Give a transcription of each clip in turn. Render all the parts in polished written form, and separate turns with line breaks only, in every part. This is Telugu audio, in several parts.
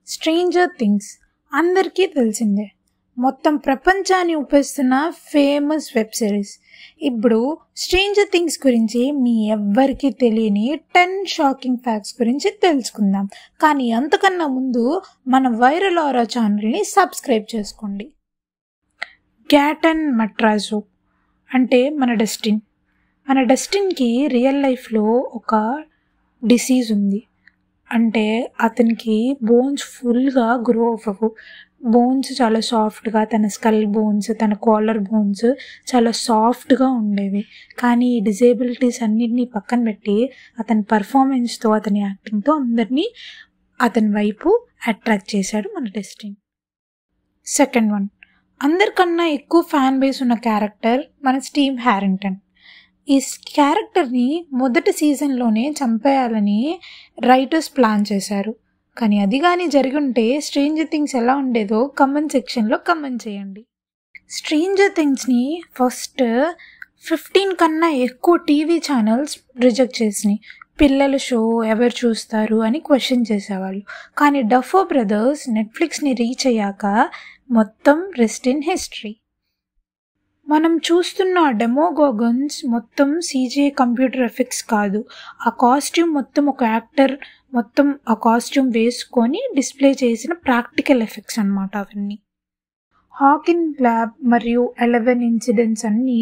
స్ట్రేంజర్ థింగ్స్ అందరికీ తెలిసిందే. మొత్తం ప్రపంచాన్ని ఊపేస్తున్న ఫేమస్ వెబ్ సిరీస్. ఇప్పుడు స్ట్రేంజర్ థింగ్స్ గురించి మీ ఎవ్వరికీ తెలియని 10 షాకింగ్ ఫ్యాక్ట్స్ గురించి తెలుసుకుందాం. కానీ అంతకన్నా ముందు మన వైరల్ ఆరా ఛానల్ని సబ్స్క్రైబ్ చేసుకోండి. గ్యాటన్ మట్రాజో అంటే మన డస్టిన్కి రియల్ లైఫ్లో ఒక డిసీజ్ ఉంది. అంటే అతనికి బోన్స్ ఫుల్గా గ్రో అవ్వవు. బోన్స్ చాలా సాఫ్ట్గా, తన స్కల్ బోన్స్, తన కాలర్ బోన్స్ చాలా సాఫ్ట్గా ఉండేవి. కానీ ఈ డిజేబిలిటీస్ అన్నిటినీ పక్కన పెట్టి అతని పర్ఫార్మెన్స్తో, అతని యాక్టింగ్తో అందరినీ అతని వైపు అట్రాక్ట్ చేశాడు మన డస్టిన్. సెకండ్ వన్, అందరికన్నా ఎక్కువ ఫ్యాన్ బేస్ ఉన్న క్యారెక్టర్ మన స్టీవ్ హ్యారింగ్టన్. ఈ క్యారెక్టర్ని మొదటి సీజన్లోనే చంపేయాలని రైటర్స్ ప్లాన్ చేశారు. కానీ అది కానీ జరిగి ఉంటే స్ట్రేంజర్ థింగ్స్ ఎలా ఉండేదో కమెంట్ సెక్షన్లో కమెంట్ చేయండి. స్ట్రేంజర్ థింగ్స్ని ఫస్ట్ 15 కన్నా ఎక్కువ టీవీ ఛానల్స్ రిజెక్ట్ చేసినాయి. పిల్లల షో ఎవరు చూస్తారు అని క్వశ్చన్ చేసేవాళ్ళు. కానీ డఫో బ్రదర్స్ నెట్ఫ్లిక్స్ని రీచ్ అయ్యాక మొత్తం రెస్ట్ ఇన్ హిస్టరీ. మనం చూస్తున్న డెమోగోగన్స్ మొత్తం CGI కంప్యూటర్ ఎఫెక్ట్స్ కాదు. ఆ కాస్ట్యూమ్ మొత్తం ఒక యాక్టర్ మొత్తం ఆ కాస్ట్యూమ్ వేసుకొని డిస్ప్లే చేసిన ప్రాక్టికల్ ఎఫెక్ట్స్ అన్నమాట అవన్నీ. హాకిన్ ల్యాబ్ మరియు 11 ఇన్సిడెంట్స్ అన్నీ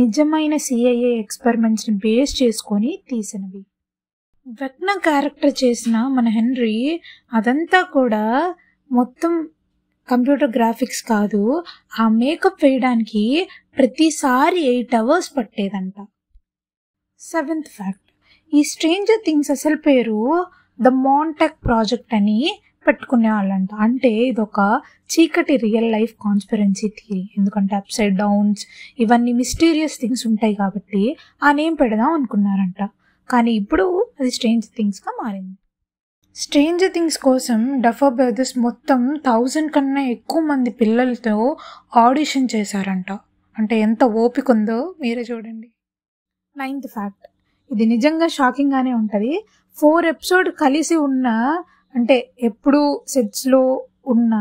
నిజమైన CIA ఎక్స్పెరిమెంట్స్ని బేస్ చేసుకొని తీసినవి. వెక్నా క్యారెక్టర్ చేసిన మన హెన్రీ అదంతా కూడా మొత్తం కంప్యూటర్ గ్రాఫిక్స్ కాదు. ఆ మేకప్ వేయడానికి ప్రతిసారి 8 hours పట్టేదంట. 7th ఫ్యాక్ట్, ఈ స్ట్రేంజర్ థింగ్స్ అసలు పేరు ద మాంటాక్ ప్రాజెక్ట్ అని పెట్టుకునేవాళ్ళంట. అంటే ఇదొక చీకటి రియల్ లైఫ్ కాన్స్పిరెన్సీ థియరీ. ఎందుకంటే అప్సైడ్ డౌన్స్ ఇవన్నీ మిస్టీరియస్ థింగ్స్ ఉంటాయి కాబట్టి ఆ నేమ్ పెడదాం అనుకున్నారంట. కానీ ఇప్పుడు అది స్ట్రేంజర్ థింగ్స్గా మారింది. స్ట్రేంజర్ థింగ్స్ కోసం డఫో బ్రదర్స్ మొత్తం 1000 కన్నా ఎక్కువ మంది పిల్లలతో ఆడిషన్ చేశారంట. అంటే ఎంత ఓపిక ఉందో మీరే చూడండి. 9th ఫ్యాక్ట్, ఇది నిజంగా షాకింగ్గానే ఉంటుంది. 4 ఎపిసోడ్ కలిసి ఉన్న, అంటే ఎప్పుడు సెట్స్లో ఉన్న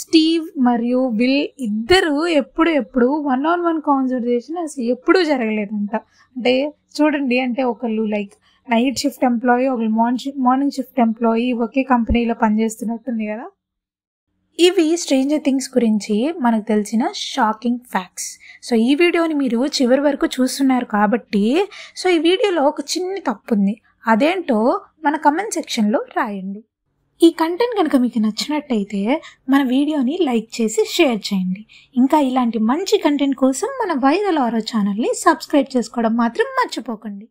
స్టీవ్ మరియు విల్ ఇద్దరు ఎప్పుడు 1-on-1 కాన్వర్సేషన్ అసలు ఎప్పుడూ జరగలేదంట. అంటే చూడండి, అంటే ఒకళ్ళు లైక్ నైట్ షిఫ్ట్ ఎంప్లాయీ, ఒకళ్ళు మార్నింగ్ షిఫ్ట్ ఎంప్లాయీ ఒకే కంపెనీలో పనిచేస్తున్నట్టుంది కదా. ఇవి స్ట్రేంజర్ థింగ్స్ గురించి మనకు తెలిసిన షాకింగ్ ఫ్యాక్ట్స్. సో ఈ వీడియోని మీరు చివరి వరకు చూస్తున్నారు కాబట్టి ఈ వీడియోలో ఒక చిన్న తప్పు ఉంది. అదేంటో మన కమెంట్ సెక్షన్లో రాయండి. ఈ కంటెంట్ కనుక మీకు నచ్చినట్టయితే మన వీడియోని లైక్ చేసి షేర్ చేయండి. ఇంకా ఇలాంటి మంచి కంటెంట్ కోసం మన వైరల్ ఆరా ఛానల్ని సబ్స్క్రైబ్ చేసుకోవడం మాత్రం మర్చిపోకండి.